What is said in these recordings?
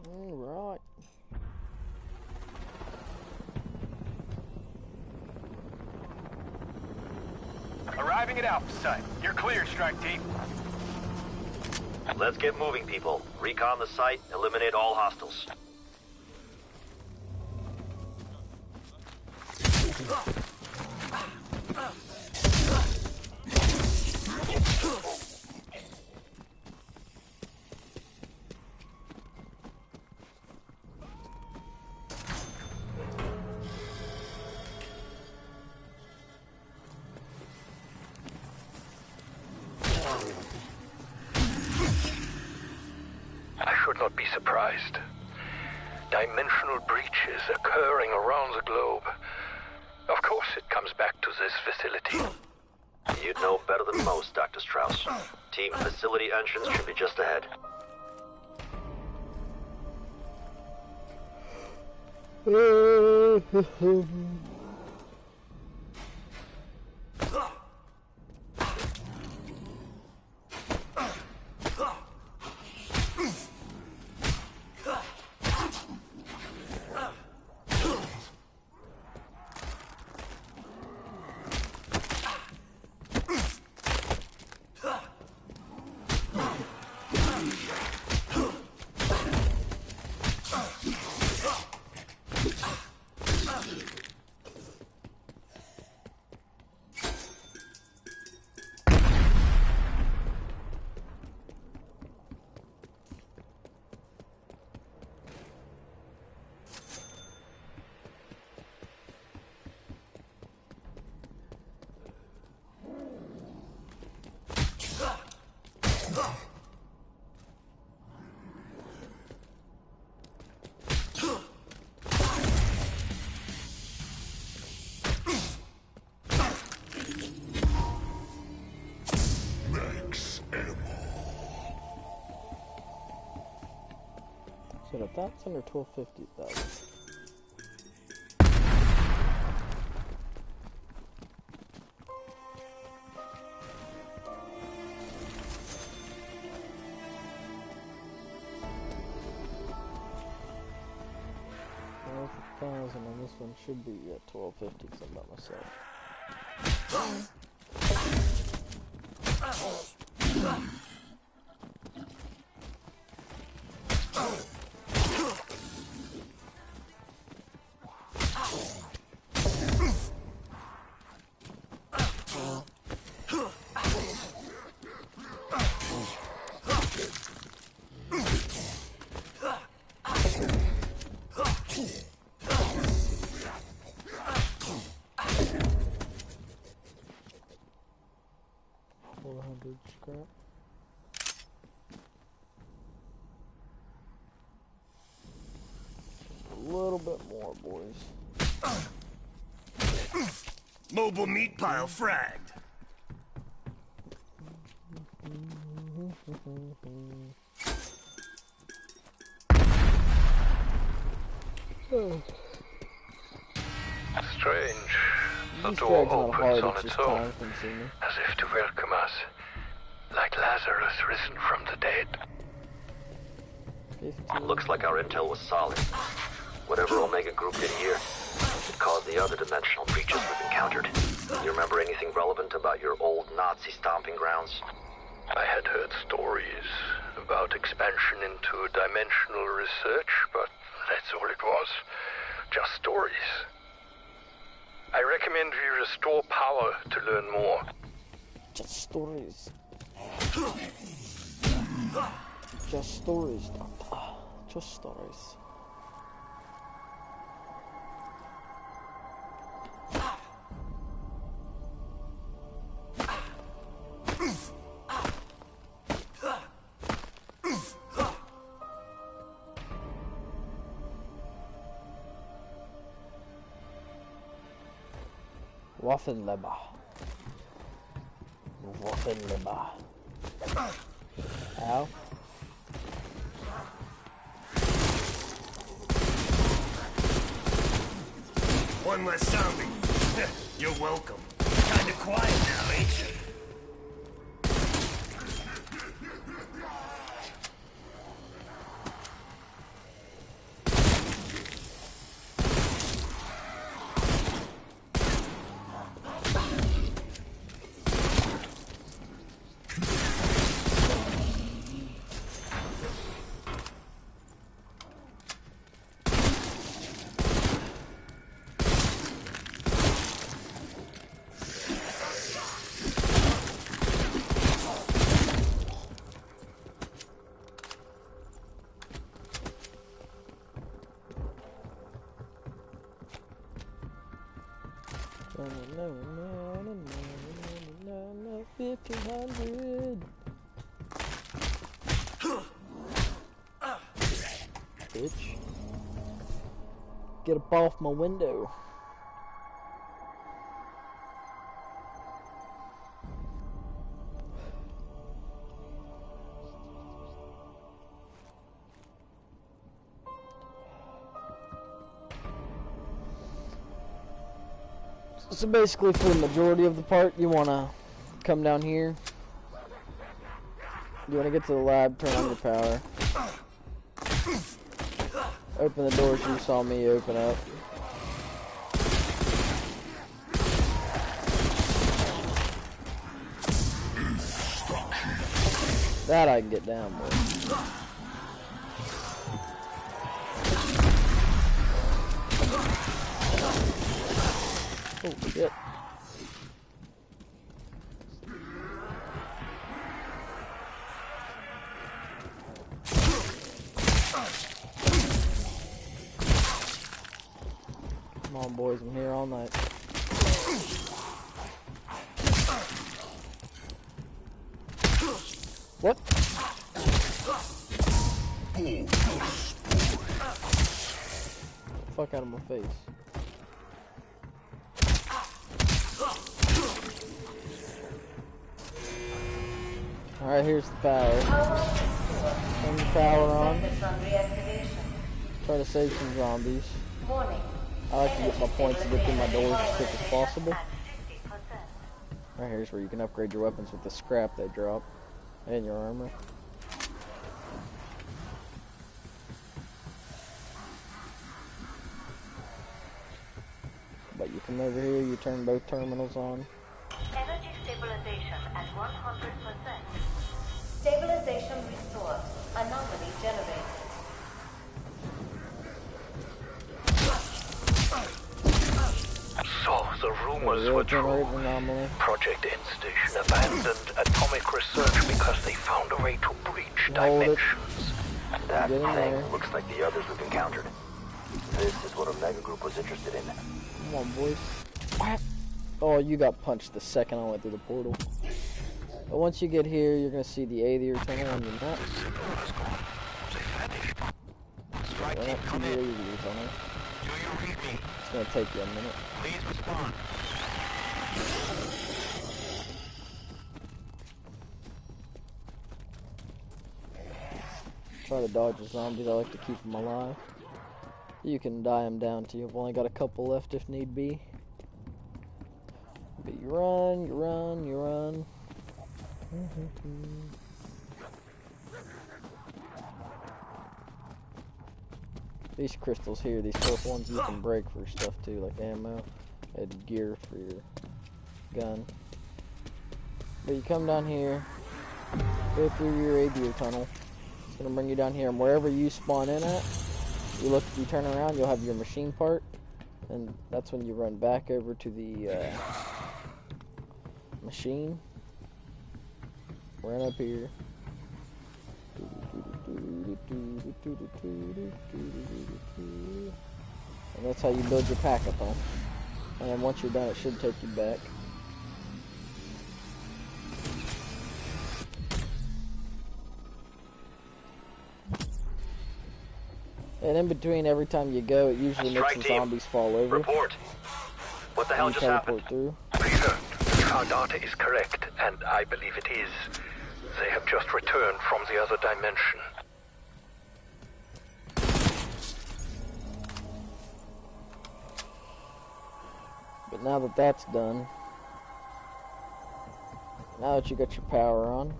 Alright. Arriving at Alpha Site. You're cleared, strike team. Let's get moving, people. Recon the site, eliminate all hostiles. I should not be surprised. Dimensional breaches occurring around the globe. Of course it comes back to this facility. You'd know better than most, Dr. Strauss. Team facility entrance should be just ahead. So if that's under 1250,000. And this one should be at 1250 because I'm by myself. Scrap. A little bit more, boys. Mobile meat pile fragged. Strange. The door opens on its own, as if to welcome us. Like Lazarus risen from the dead. Looks like our intel was solid. Whatever Omega Group did here should cause the other dimensional breaches we've encountered. You remember anything relevant about your old Nazi stomping grounds? I had heard stories about expansion into dimensional research, but that's all it was. Just stories. I recommend we restore power to learn more. Just stories. Just stories, Doctor. Just stories. Waffenleber. Waffenleber. Ow. One less zombie. You're welcome. Kinda quiet now, ain't you? $1,500. Bitch. Get up off my window. So basically, for the majority of the part, you want to come down here. You want to get to the lab, turn on your power. Open the doors you saw me open up. That I can get down with. Oh shit. Come on, boys, I'm here all night. What? Fuck out of my face. Alright, here's the power. Turn the power on. Try to save some zombies. I like to get my points to get through my doors as quick as possible. Right here's where you can upgrade your weapons with the scrap they drop. And your armor. But you come over here, you turn both terminals on. Energy stabilization at 100%. Stabilization restored. Anomaly generated. So, the rumors were true. Project End Station abandoned atomic research because they found a way to breach dimensions. That thing looks like the others we've encountered. This is what Omega Group was interested in. Come on, boys. Oh, you got punched the second I went through the portal. But once you get here, you're going to see the Aether tunnel on your map. Right up to the Aether tunnel. It's going to take you a minute. Please respond. Try to dodge the zombies. I like to keep them alive. You can die them down too. You've only got a couple left if need be. But you run, you run, you run. These crystals here, these purple ones, you can break for stuff too, like ammo and gear for your gun. But you come down here, go through your Aether tunnel. It's gonna bring you down here, and wherever you spawn in at, you turn around, you'll have your machine part, and that's when you run back over to the machine. Run up here. And that's how you build your pack-a-thon. And then once you're done, it should take you back. And in between, every time you go, it usually makes the zombies fall over. Report. What the hell just happened? Through. Reader, our data is correct, and I believe it is. They have just returned from the other dimension. But now that that's done, now that you got your power on,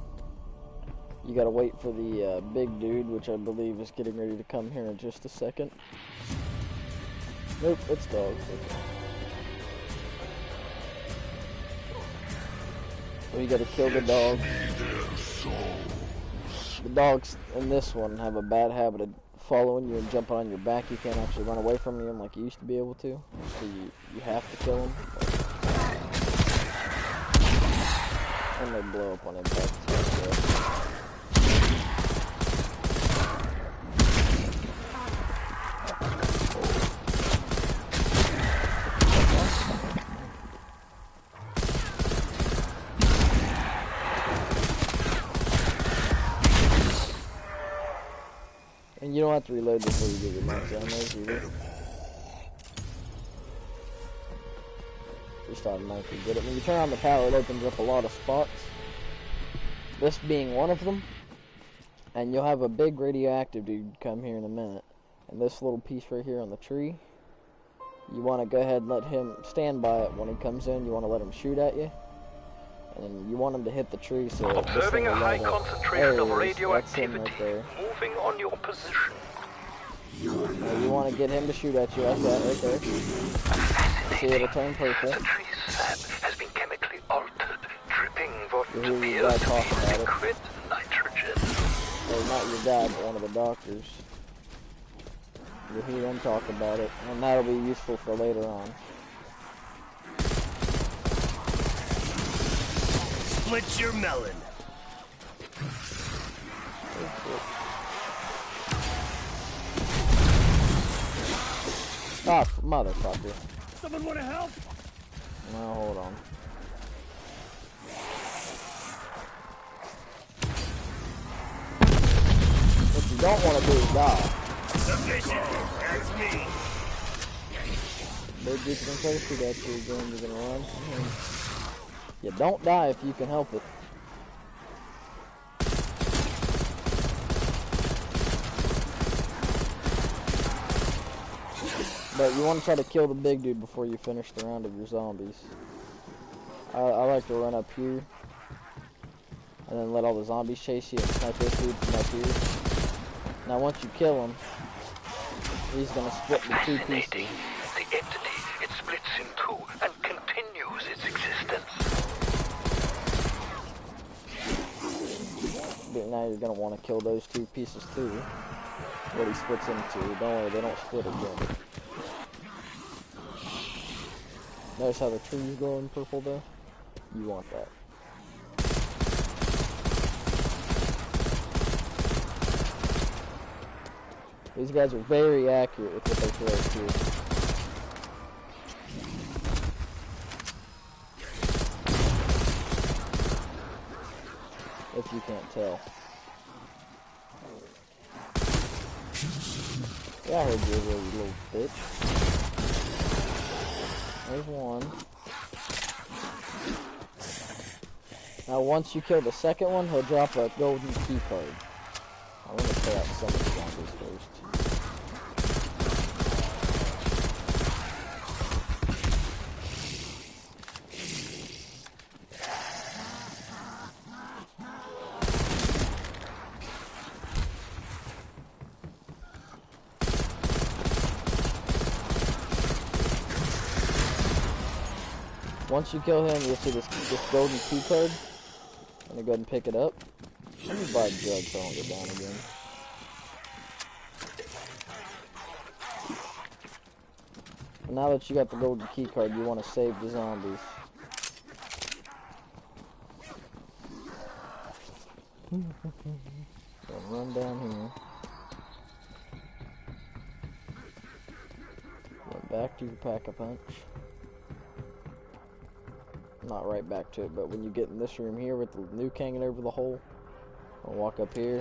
you gotta wait for the big dude, which I believe is getting ready to come here in just a second. Nope, it's dogs. So you gotta kill the dog. The dogs in this one have a bad habit of following you and jumping on your back. You can't actually run away from them like you used to be able to. So you have to kill them. And they blow up on impact too. So. don't have to reload before you get your max ammo either. Just automatically get it. When you turn on the power, it opens up a lot of spots. This being one of them. And you'll have a big radioactive dude come here in a minute. And this little piece right here on the tree, you want to go ahead and let him stand by it. When he comes in, you want to let him shoot at you. And you want him to hit the tree so Observing a high concentration of radioactivity right moving on your position. You want to get him to shoot at you like that right there. See, it'll turn purple. The tree's sap has been chemically altered, dripping what You hear your appears dad to talk about be it. liquid nitrogen. Or not your dad, but one of the doctors. You'll hear them talk about it, and that'll be useful for later on. Split your melon. Ah, motherfucker. Someone want to help? No, hold on. What you don't want to do is die. Sufficient. That's me. Big dude's gonna try to shoot at you again. You're gonna run. You don't die if you can help it. But you want to try to kill the big dude before you finish the round of your zombies. I like to run up here. And then let all the zombies chase you and snipe this dude from up here. Now once you kill him, he's going to split the two pieces. The entity, it splits in two and continues its existence. But now you're going to want to kill those two pieces too. What he splits into. Don't worry, they don't split again. Notice how the tree's glowing purple though? You want that. These guys are very accurate with what they throw too. If you can't tell. Yeah, I heard you, you little bitch. There's one. Now once you kill the second one, he'll drop a golden key card. I want to clear out some of the zombies first. Once you kill him, you'll see this golden key card. I'm gonna go ahead and pick it up. Let me buy drugs so I don't get down again. Now that you got the golden key card, you want to save the zombies. Gonna run down here. Went back to your pack-a-punch. Not right back to it, but when you get in this room here with the nuke hanging over the hole, I'll walk up here,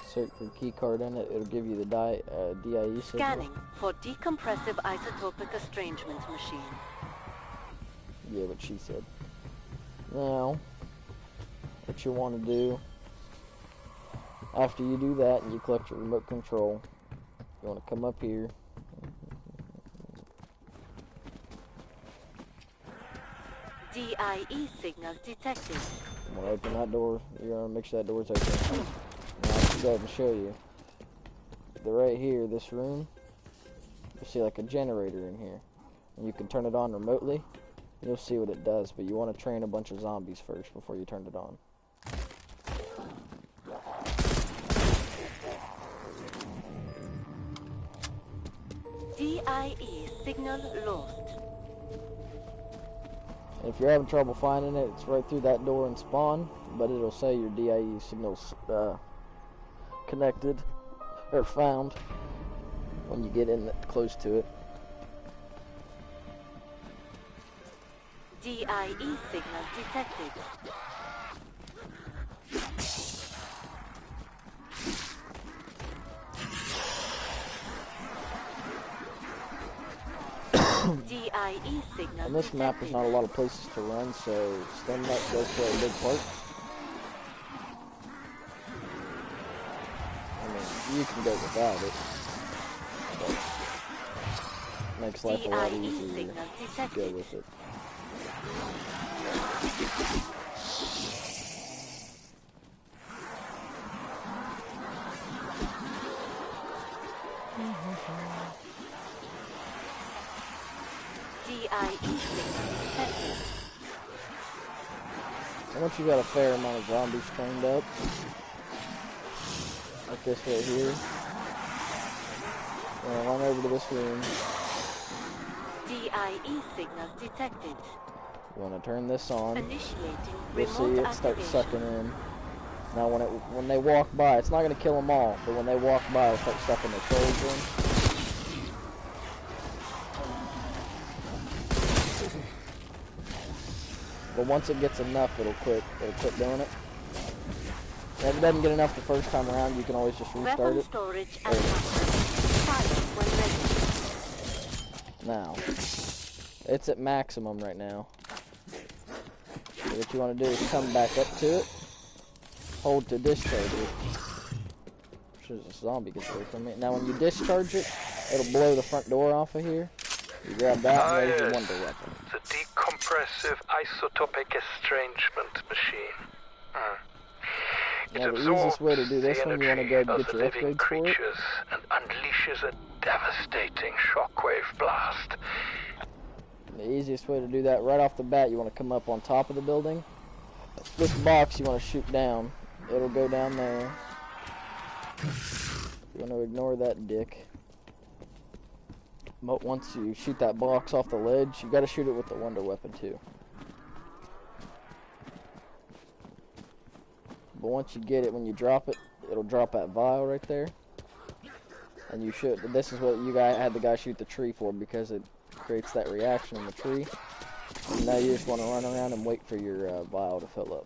insert your key card in it, it'll give you the DIE signal. Scanning for decompressive isotopic estrangement machine. Yeah, what she said. Now, what you want to do, after you do that and you collect your remote control, you want to come up here. DIE signal detected. I'm going to open that door. You're going to make sure that door's open. Now, I'll go ahead and show you. Right here, this room, you'll see like a generator in here. And you can turn it on remotely. You'll see what it does, but you want to train a bunch of zombies first before you turn it on. DIE signal lost. If you're having trouble finding it, it's right through that door and spawn, but it'll say your DIE signal's connected or found when you get in close to it. DIE signal detected. DIE signal On this map, there's not a lot of places to run, so Stun Nut does play a big part. I mean, you can go without it, but it makes life a lot easier to go with it. And once you got a fair amount of zombies trained up, like this right here, we're gonna run over to this room. DIE signal detected. You want to turn this on. Initiating You'll see remote it start activation. sucking in. Now when they walk by, it's not gonna kill them all, but when they walk by, it'll start sucking their souls in. But once it gets enough, it'll quit doing it. And if it doesn't get enough the first time around, you can always just restart Weapon it. storage and fire when ready. Now, it's at maximum right now. So what you want to do is come back up to it, hold to discharge it. There's a zombie gets away from me. Now when you discharge it, it'll blow the front door off of here. You grab that and there's your wonder weapon. The decompressive isotopic estrangement machine. It Now the absorbs easiest way to do this the one, you want to energy go and of get the your living upgrades for it. creatures and unleashes a devastating shockwave blast. The easiest way to do that, right off the bat, you want to come up on top of the building. This box you want to shoot down. It'll go down there. You want to ignore that dick. But once you shoot that box off the ledge, you got to shoot it with the wonder weapon too. But once you get it, when you drop it, it'll drop that vial right there. And you should. This is what you had the guy shoot the tree for, because it creates that reaction in the tree. And now you just want to run around and wait for your vial to fill up.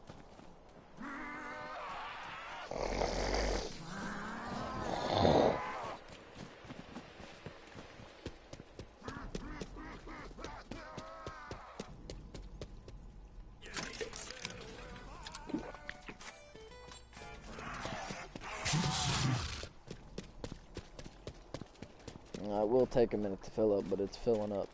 It will take a minute to fill up, but it's filling up.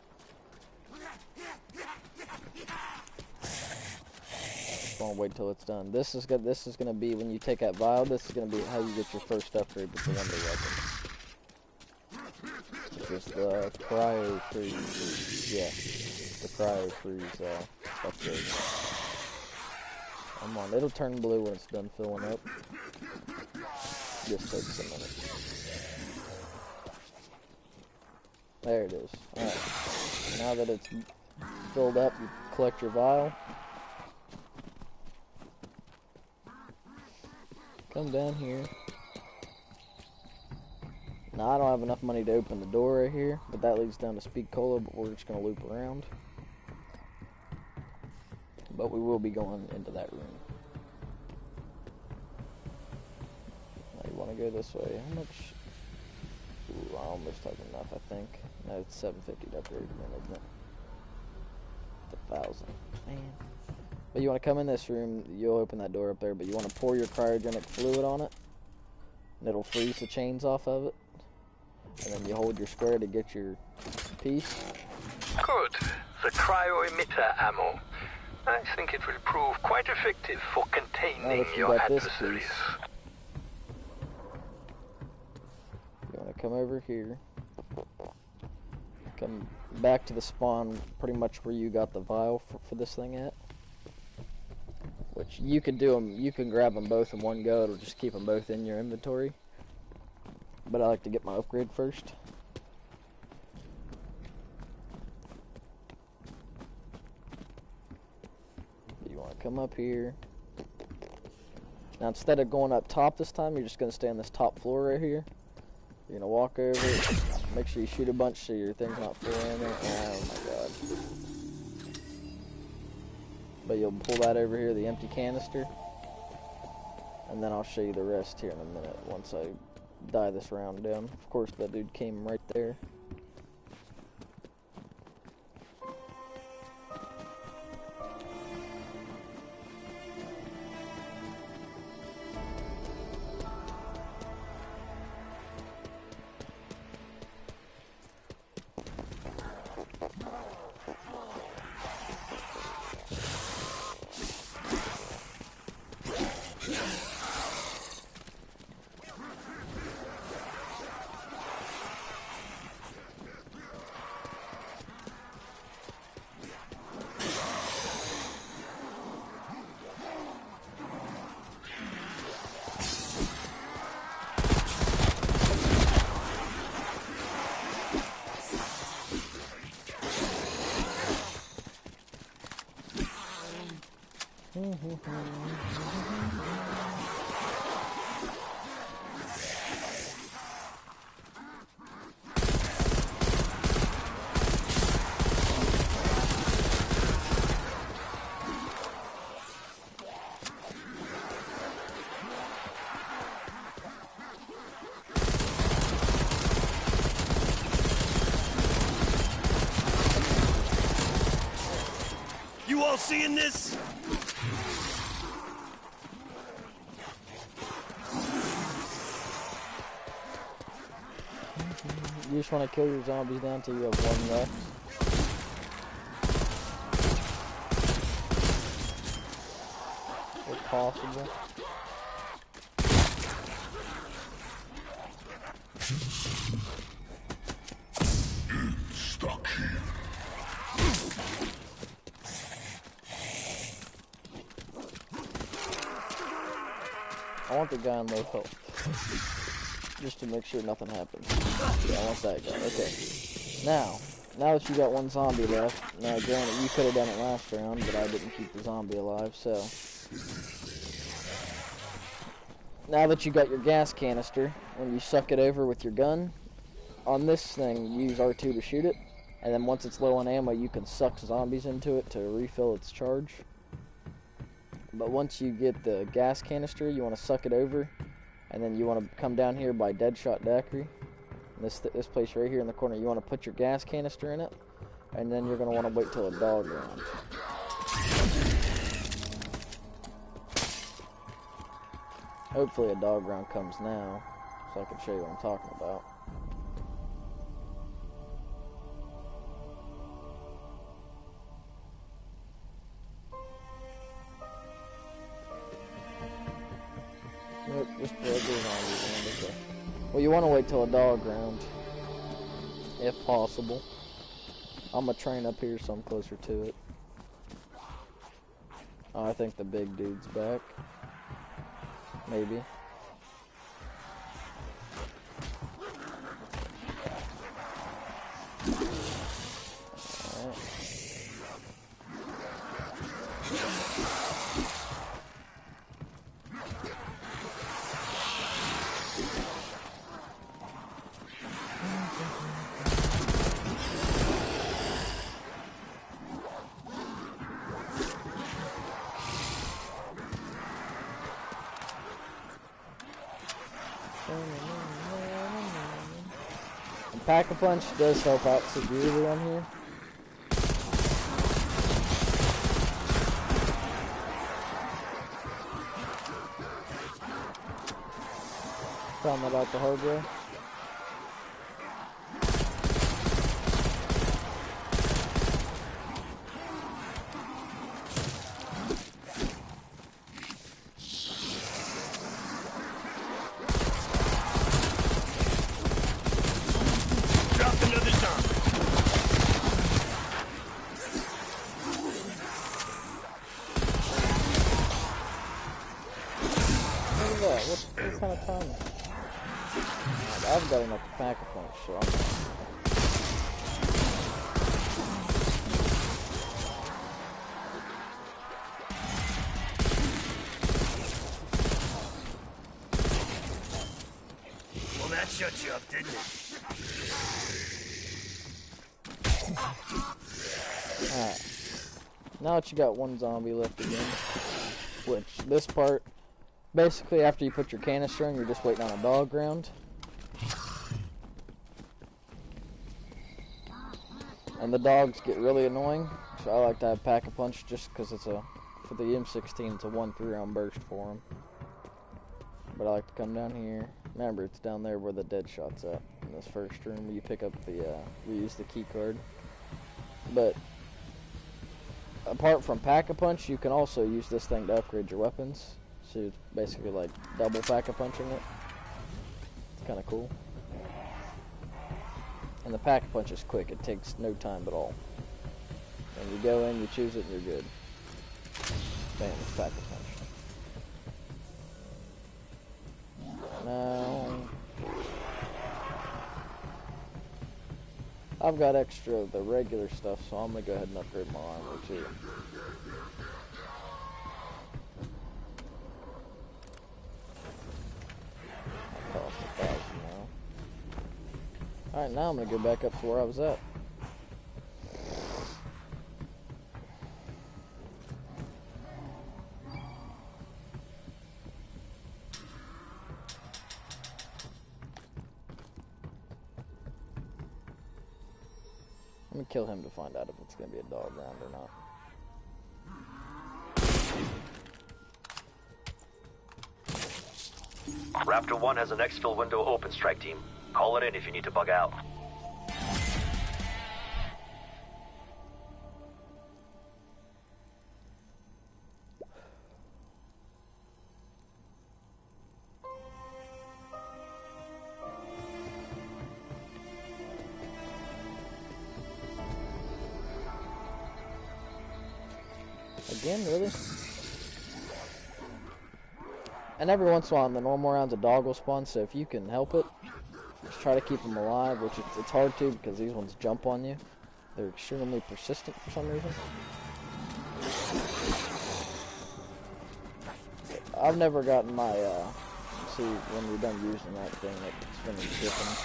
Just want to wait till it's done. This is gonna be when you take that vial. This is gonna be how you get your first upgrade with the wonder weapon. Which is the cryo freeze. Yeah, the cryo freeze upgrade. Come on, it'll turn blue when it's done filling up. Just takes a minute. There it is. Alright. Now that it's filled up, you collect your vial. Come down here. Now I don't have enough money to open the door right here, but that leads down to Speak Cola, but we're just going to loop around. But we will be going into that room. Now you want to go this way. How much? Ooh, I almost have enough, I think. No, it's 750 to upgrade again, isn't it? 1,000. Man. But you want to come in this room, you'll open that door up there, but you want to pour your cryogenic fluid on it, and it'll freeze the chains off of it. And then you hold your square to get your piece. Good. The cryo emitter ammo. I think it will prove quite effective for containing that you your got this adversaries. piece. You want to come over here. Come back to the spawn, pretty much where you got the vial for this thing at. Which you can do them, you can grab them both in one go. It'll just keep them both in your inventory. But I like to get my upgrade first. You want to come up here. Now instead of going up top this time, you're just going to stay on this top floor right here. You're going to walk over it. Make sure you shoot a bunch so your thing's not flying there. Oh my god. But you'll pull that over here, the empty canister. And then I'll show you the rest here in a minute once I die this round down. Of course, that dude came right there. You all seeing this? You just want to kill your zombies down till you have one left. If possible. Stuck here. I want the guy on low health. Just to make sure nothing happens. Yeah, I want that guy. Okay. Now that you got one zombie left, now granted you could have done it last round, but I didn't keep the zombie alive, so. Now that you got your gas canister, when you suck it over with your gun, on this thing, use R2 to shoot it, and then once it's low on ammo, you can suck zombies into it to refill its charge. But once you get the gas canister, you want to suck it over, and then you want to come down here by Deadshot Daiquiri. This place right here in the corner, you want to put your gas canister in it, and then you're going to want to wait till a dog round. Hopefully a dog round comes now, so I can show you what I'm talking about. Nope, just regular zombies. Okay. Well, you want to wait till a dog round, if possible. I'm gonna train up here so I'm closer to it. Oh, I think the big dude's back. Maybe. Alright. And Pack-a-Punch does help out severely on here. Found that out the hard way. Dropped another zombie. Look at that. What kind of time? I've got enough to Pack-a-Punch, so I'm... Well, that shut you up, didn't it? Alright. Now that you got one zombie left again, which this part, basically after you put your canister in, you're just waiting on a dog round. And the dogs get really annoying, so I like to have Pack-a-Punch just because it's a, for the M16, it's a 1-3 round burst for them. But I like to come down here. Remember, it's down there where the Deadshot's at, in this first room where you pick up the, you use the key card. But apart from Pack-a-Punch, you can also use this thing to upgrade your weapons. So it's basically like double Pack-a-Punching it. It's kind of cool. And the Pack-a-Punch is quick. It takes no time at all. And you go in, you choose it, and you're good. Bam, it's Pack-a-Punch. Now, I've got extra of the regular stuff, so I'm going to go ahead and upgrade my armor too. Alright, now I'm gonna go back up to where I was at. Let me kill him to find out if it's gonna be a dog round or not. Raptor 1 has an exfil window open, strike team. Call it in if you need to bug out. Again, really? And every once in a while in the normal rounds a dog will spawn, so if you can help it, just try to keep them alive, which it's hard to because these ones jump on you. They're extremely persistent for some reason. I've never gotten my, see, when we're done using that thing, it's gonna be different.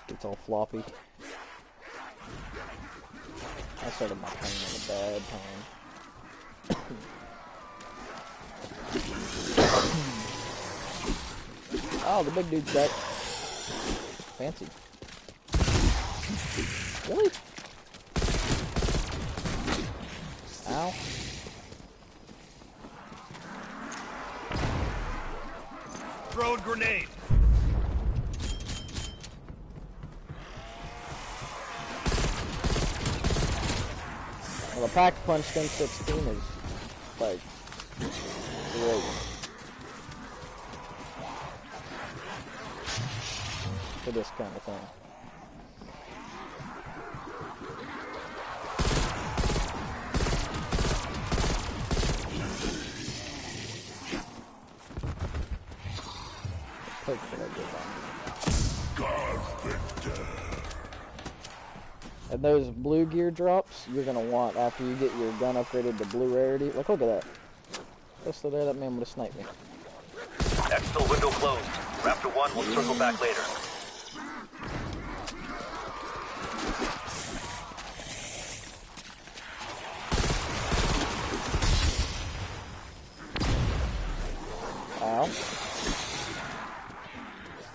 It's all floppy. I started my time at a bad time. Oh, the big dude's back. Fancy. Really? Ow. Throw a grenade. Well, the Pack-a-Punch Thing 16 is, like, great. For this kind of thing. And those blue gear drops, you're gonna want after you get your gun upgraded to blue rarity. Like, look at that. Just there, that man would have sniped me. Exfil window closed. Raptor 1 will circle back later. Ow.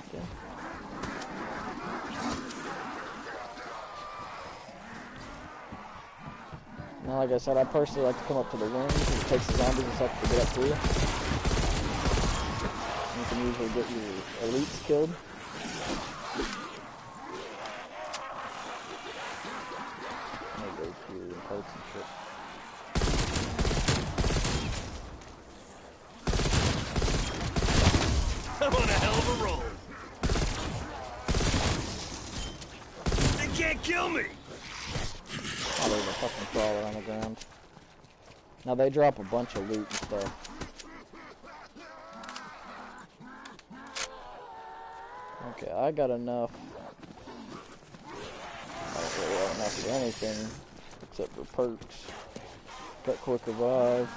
Okay. Now, like I said, I personally like to come up to the wings because it takes the zombies a second to get up to you. You can usually get your elites killed. There goes gear and parts and shit. I'm on a hell of a roll. They can't kill me. Oh, there's a fucking crawler on the ground. Now they drop a bunch of loot and stuff. Okay, I got enough. I don't really have enough of anything except for perks. Got quick revive.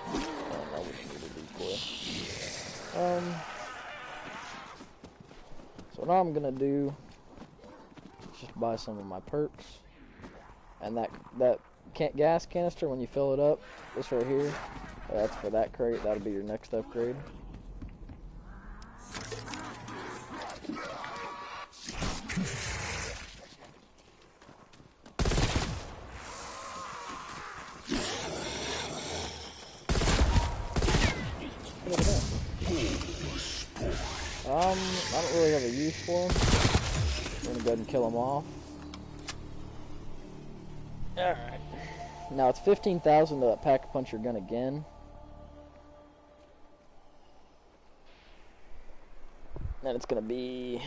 I don't know what to do decoy. So what I'm gonna do is just buy some of my perks. And that gas canister, when you fill it up, this right here, that's for that crate. That'll be your next upgrade. Look at that. I don't really have a use for them. I'm gonna go ahead and kill them off. Alright. Now it's 15,000 to that Pack-a-Puncher gun again. And it's gonna be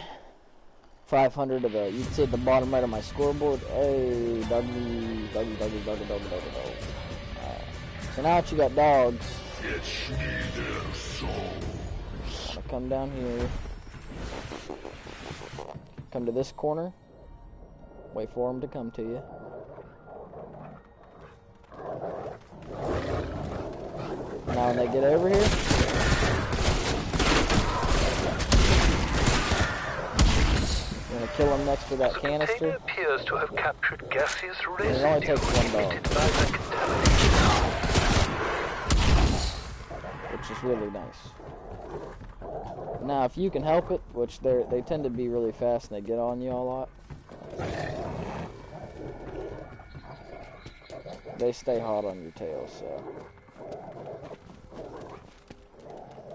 500 of the, you can see at the bottom right of my scoreboard. Hey, doggy. So now that you got dogs, I'm gonna come down here, come to this corner, wait for them to come to you. Now when they get over here, kill him next to that The canister. container appears to have captured gaseous it residue only takes one dog. emitted by the contamination. Which is really nice. Now, if you can help it, which they tend to be really fast and they get on you a lot, they stay hot on your tail, so.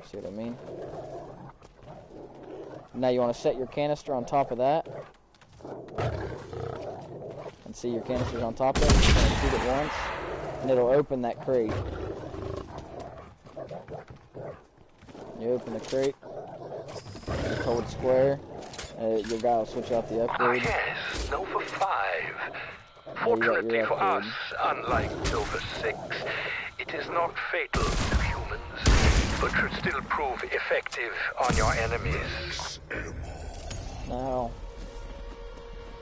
See what I mean? Now you want to set your canister on top of that. And see your canister's on top of it. You're going to shoot it once, and it'll open that crate. You open the crate, you hold square, your guy will switch out the upgrade. Yes, Nova 5. Now you got your Fortunately for us, upgrade. unlike Nova 6, it is not fatal to humans, but should still prove effective on your enemies. Now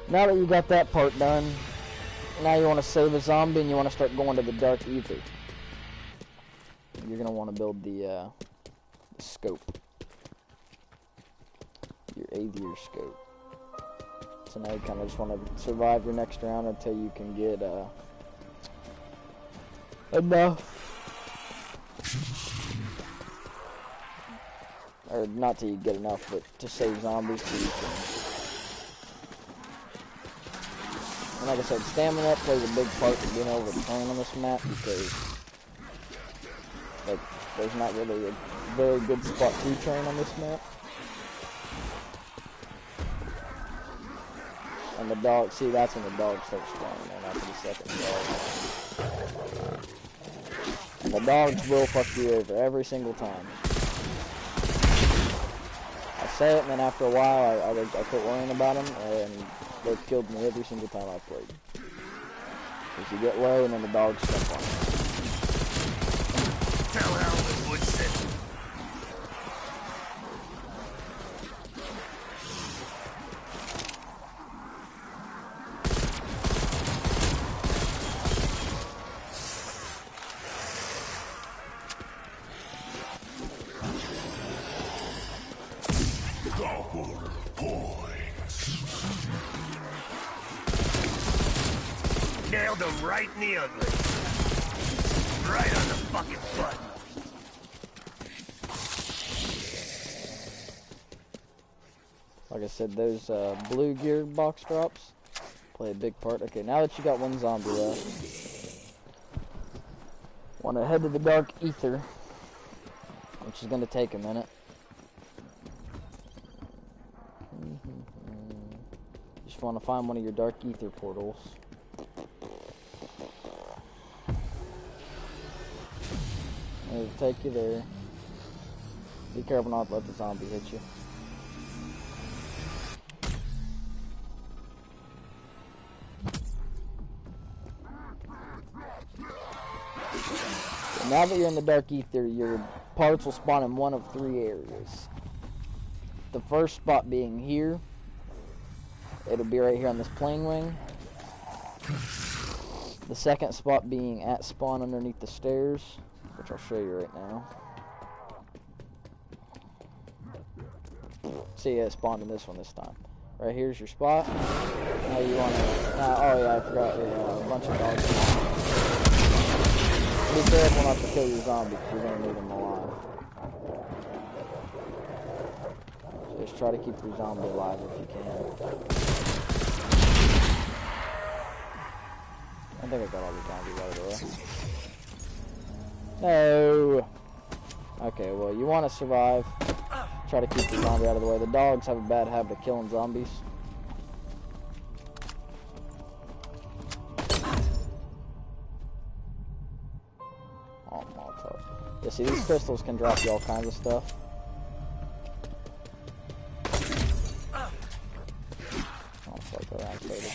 that you got that part done, now you want to save a zombie and you want to start going to the Dark Ether. You're going to want to build the scope. Your Aether scope. So now you kind of just want to survive your next round until you can get enough. Or not till you get enough, but to save zombies so you can. And like I said, stamina plays a big part in being able to train on this map because like there's not really a very good spot to train on this map. And the dog, see, that's when the dogs start spawning in after the second dog. And the dogs will fuck you over every single time. I say it, and then after a while, I quit worrying about them, and they've killed me every single time I've played. Because you get low, and then the dogs jump on you. Tell Alvin Woodson. Nailed him right in the ugly. Right on the fucking button. Like I said, those blue gear box drops play a big part. Okay, now that you got one zombie left, want to head to the Dark Ether, which is going to take a minute. Just want to find one of your Dark Ether portals. It'll take you there. Be careful not to let the zombie hit you. Now that you're in the Dark Ether, your parts will spawn in one of three areas. The first spot being here. It'll be right here on this plane wing. The second spot being at spawn underneath the stairs, which I'll show you right now. See, it spawned in this one this time. Right here's your spot. Now you want to... oh yeah, I forgot. Yeah, a bunch of dogs. Be careful not to kill your zombies, because you're going to need them alive. So just try to keep your zombie alive if you can. I think I got all the zombies out of the way. No! Okay, well, you want to survive. Try to keep the zombie out of the way. The dogs have a bad habit of killing zombies. Oh, Molotov. Yeah, see, these crystals can drop you all kinds of stuff. Oh, fuck, that activated.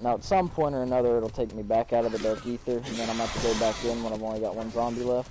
Now, at some point or another, it'll take me back out of the Dark Ether, and then I'm going to have to go back in when I've only got one zombie left.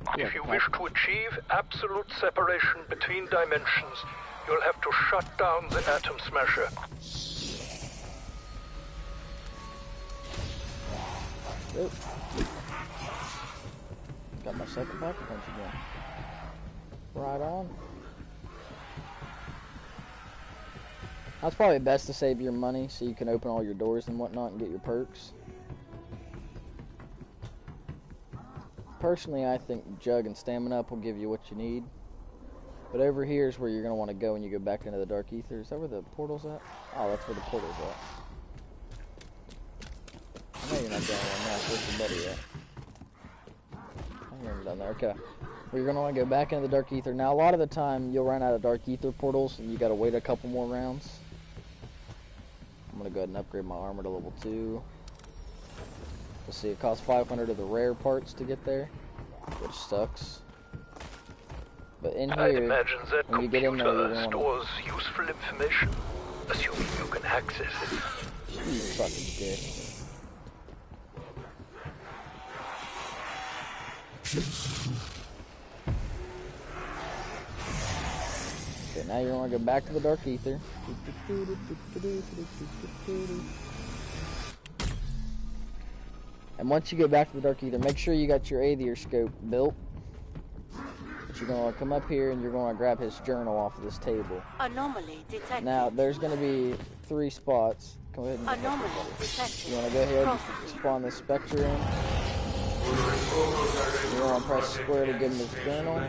If you wish to achieve absolute separation between dimensions, you'll have to shut down the Atom Smasher. Oop. Got my second pocket punch again. Right on. That's probably best to save your money so you can open all your doors and whatnot and get your perks. Personally, I think Jug and Stamina Up will give you what you need. But over here is where you're going to want to go when you go back into the Dark Ether. Is that where the portal's at? Oh, that's where the portal's at. I know you're not down there now. Where's your buddy at? I remember down there. Okay. Well, you're going to want to go back into the Dark Ether. Now, a lot of the time, you'll run out of Dark Ether portals, and you got to wait a couple more rounds. I'm going to go ahead and upgrade my armor to level 2. Let's see, it costs 500 of the rare parts to get there, which sucks. But in here, I'd imagine that when you get in there, you're computer going to want stores useful information, assuming you can access it. to... You fucking dick. Okay, now you're going to go back to the Dark Ether. And once you get back to the Dark Ether, make sure you got your Aether scope built. But you're going to come up here and you're going to grab his journal off of this table. Anomaly detected. Now, there's going to be 3 spots. Go ahead and Anomaly detected. you want to go ahead and spawn the Spectre in. You want to press square to give him his journal.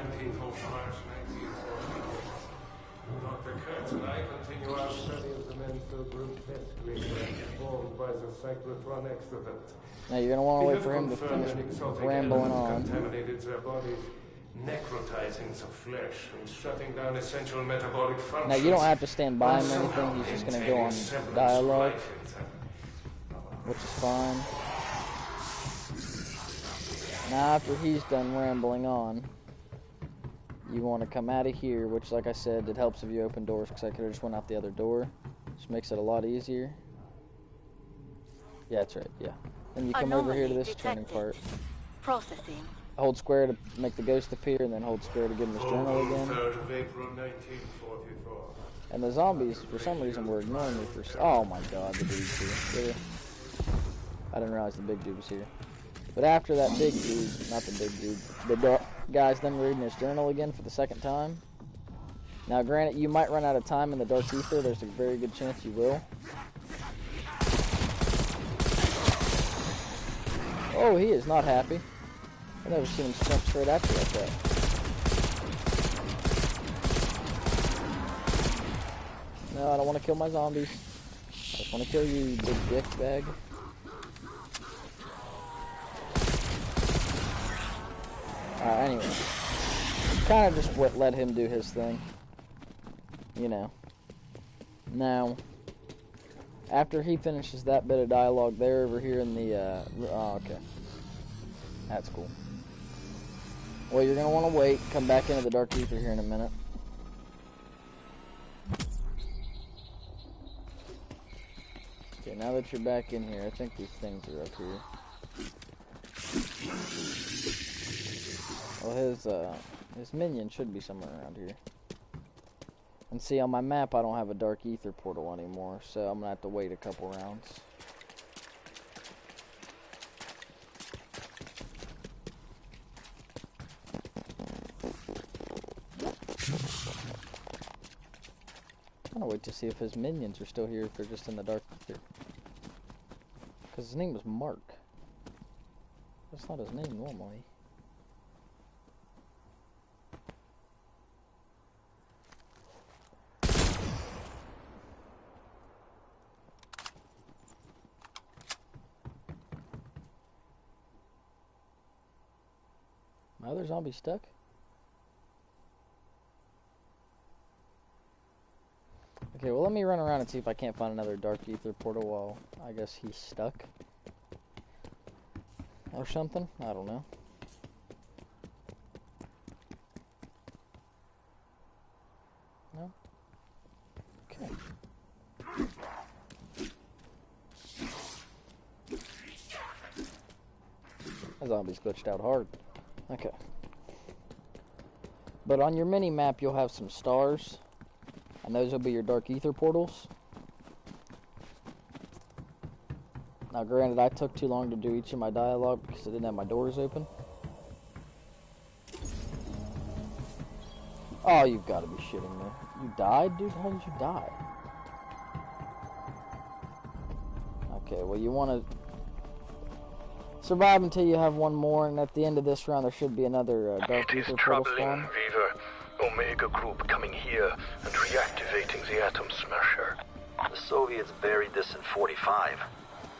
Dr. Kurtz and I continue our study of the mental group test grid formed by the cyclotron extrovert. Now you're going to want to wait for him to finish rambling on. Contaminated their bodies, necrotizing the flesh and shutting down essential metabolic functions. Now you don't have to stand by him or anything, he's just going to go on dialogue, which is fine. Now after he's done rambling on, you want to come out of here, which like I said, it helps if you open doors, because I could have just went out the other door. Just makes it a lot easier. Yeah, that's right, yeah. Then you come over here to this turning part. Processing. Hold square to make the ghost appear, and then hold square to give him his journal again. 3rd of April, 1944. And the zombies, for some reason, were ignoring me for... Oh my god, the dude's here. Really? I didn't realize the big dude was here. But after that big dude, not the big dude, the guy's done reading his journal again for the 2nd time. Now granted, you might run out of time in the Dark Ether, there's a very good chance you will. Oh, he is not happy. I've never seen him jump straight at you like that. No, I don't want to kill my zombies. I just want to kill you, big dick bag. Anyway. Kind of just let him do his thing. You know. Now, after he finishes that bit of dialogue, they're over here in the, oh, okay. That's cool. Well, you're going to want to wait, come back into the Dark Ether here in a minute. Okay, now that you're back in here, I think these things are up here. Well, his minion should be somewhere around here. And see, on my map, I don't have a Dark Ether portal anymore, so I'm going to have to wait a couple rounds. I'm going to wait to see if his minions are still here, if they're just in the Dark Ether. Because his name was Mark. That's not his name normally. My other zombie stuck? Okay, well let me run around and see if I can't find another Dark Ether portal while I guess he's stuck. Or something? I don't know. No? Okay. That zombie's glitched out hard. Okay. But on your mini map, you'll have some stars, and those will be your dark ether portals. Now, granted, I took too long to do each of my dialogue because I didn't have my doors open. Oh, you've got to be shitting me. You died, dude? How did you die? Okay, well, you want to survive until you have one more, and at the end of this round, there should be another dark ether portal spawn. Weaver. Omega Group coming here and reactivating the Atom Smasher. The Soviets buried this in 45.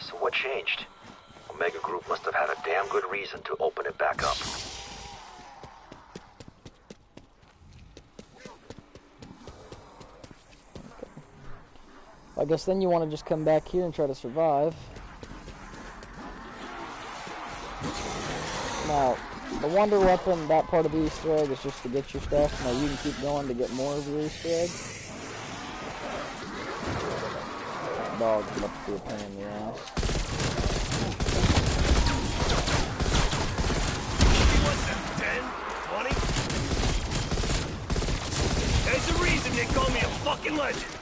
So what changed? Omega Group must have had a damn good reason to open it back up. I guess then you want to just come back here and try to survive. Now, the Wonder Weapon, that part of the Easter egg is just to get your stuff. Now you can keep going to get more of your Easter egg. Dog's about to be a pain in the ass. What's that, 10? 20? There's a reason they call me a fucking legend.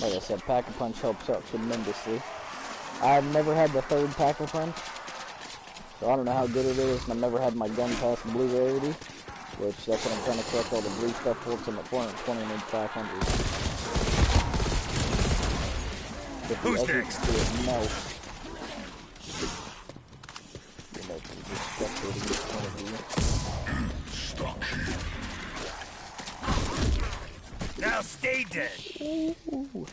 Like I said, Pack-a-Punch helps out tremendously. I've never had the third Pack-a-Punch, so I don't know how good it is, and I've never had my gun past blue rarity, which that's what I'm trying to collect all the blue stuff for, so I'm at 420 and need 500. Who's next? It melts. You know, just frustrating this point of view. Now stay dead. Ooh.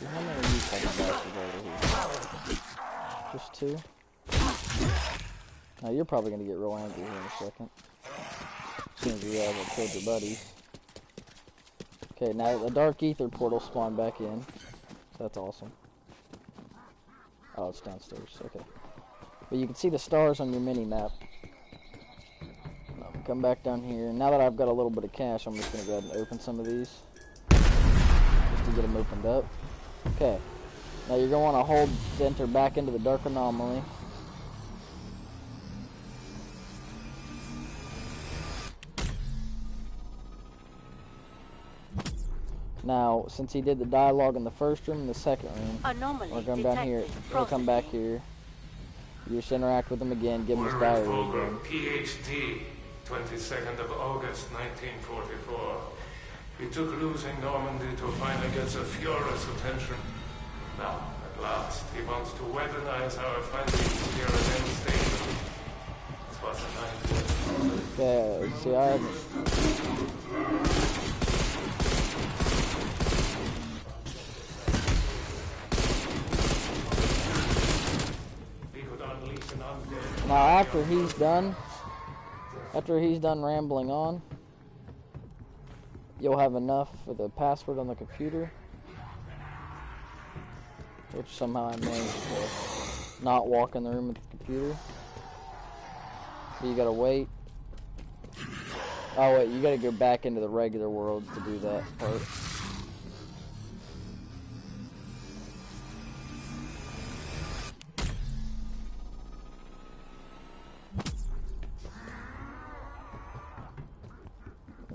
How many of you fucking bastards over here? Just two? Now you're probably gonna get real angry here in a second. As soon as you haven't killed your buddies. Okay, now the Dark Ether portal spawned back in. So that's awesome. Oh, it's downstairs. Okay. But you can see the stars on your mini-map. Come back down here. Now that I've got a little bit of cash, I'm just going to go ahead and open some of these. Just to get them opened up. Okay. Now you're going to want to hold to enter back into the Dark Anomaly. Now, since he did the dialogue in the first room and the second room, we're going down here. We'll come back here. You just interact with him again, give him his diary again. PhD, 22nd of August, 1944. He took losing Normandy to finally get the Führer's attention. Now, at last, he wants to weaponize our findings here at End Station. It was a nightmare. Okay, see, I haven't... Now after he's done rambling on, you'll have enough for the password on the computer, which somehow I managed to not walk in the room with the computer. So you gotta wait. Oh wait, you gotta go back into the regular world to do that part.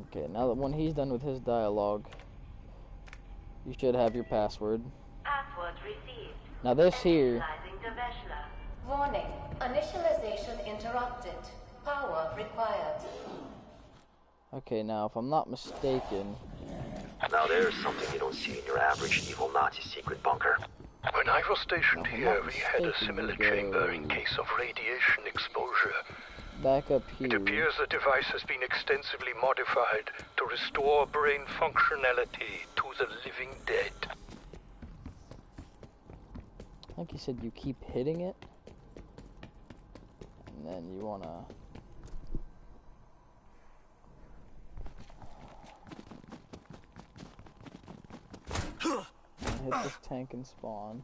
Okay, now that when he's done with his dialogue, you should have your password. Password received. Now this here... Initializing to Veshla. Warning. Initialization interrupted. Power required. Okay, now if I'm not mistaken... Now there's something you don't see in your average evil Nazi secret bunker. When I was stationed here, we had a similar chamber in case of radiation exposure. Back up here. It appears the device has been extensively modified to restore brain functionality to the living dead. I think he said you keep hitting it. And then you wanna... hit this tank and spawn.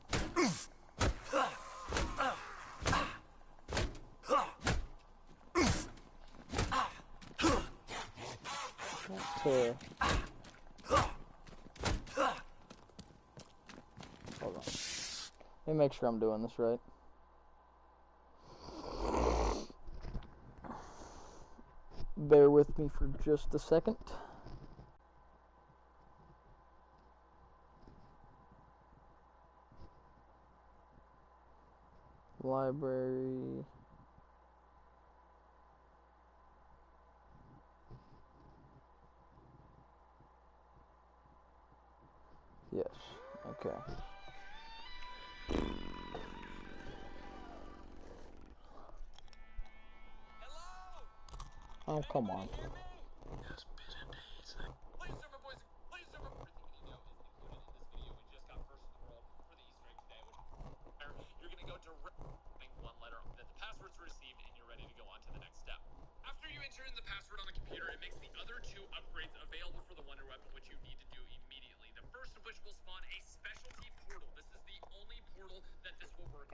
Hold on. Let me make sure I'm doing this right. Bear with me for just a second. Library. Yes. Okay. Oh, come on.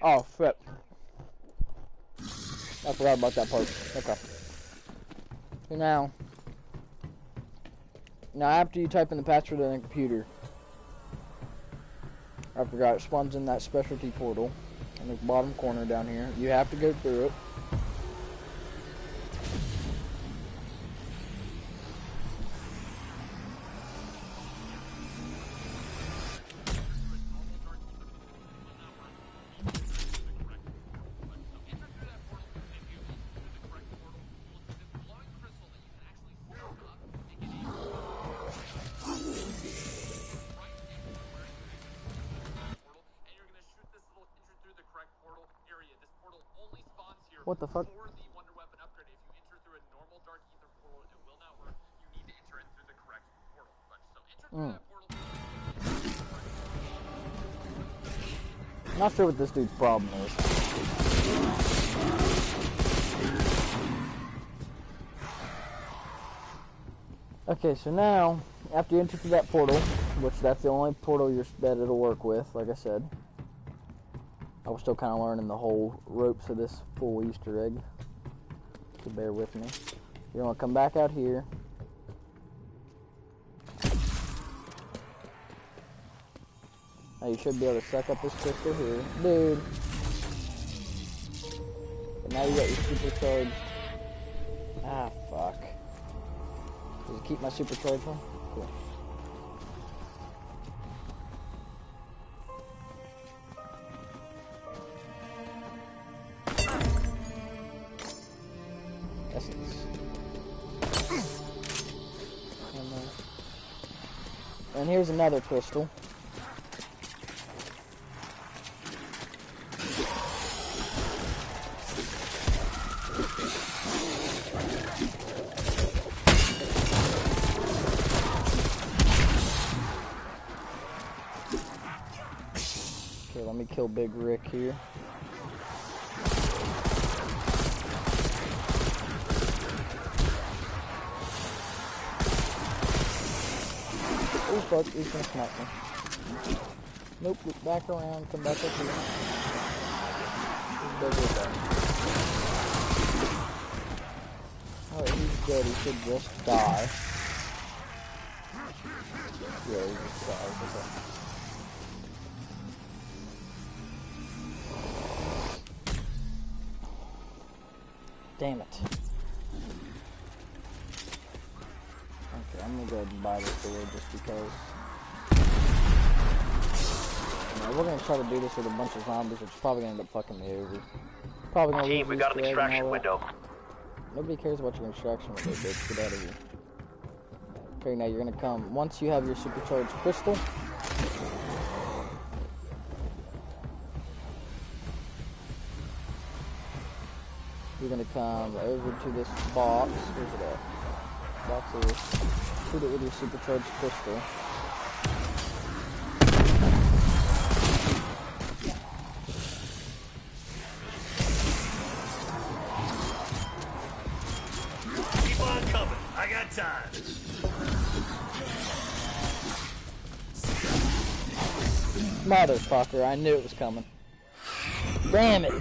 Oh, flip. I forgot about that part. Okay. So now after you type in the password on the computer, I forgot, it spawns in that specialty portal in the bottom corner down here. You have to go through it. What the fuck? Not sure what this dude's problem is. Okay, so now, after you enter through that portal, which that's the only portal that it'll work with, like I said. I was still kind of learning the whole ropes of this full Easter egg, so bear with me. You're going to come back out here. Now you should be able to suck up this crystal here. Dude! But now you got your supercharged. Ah, fuck. Does it keep my supercharged one? Cool. And here's another crystal. Okay, let me kill Big Rick here. Oh fuck, he's gonna smack me. Nope, look back around, come back up here. Oh, he's dead, he should just die. Yeah, he just dies, okay. Damn it. Okay, I'm gonna go ahead and buy this sword just because. Now, we're gonna try to do this with a bunch of zombies, which is probably gonna end up fucking me over. Probably gonna Team, we got an extraction window. Nobody cares about your extraction window, bitch. Get out of here. Okay, now you're gonna come. Once you have your supercharged crystal, you're gonna come over to this box. Where's it at? Box here. Shoot it with your supercharged crystal. Keep on coming. I got time. Motherfucker, I knew it was coming. Damn it!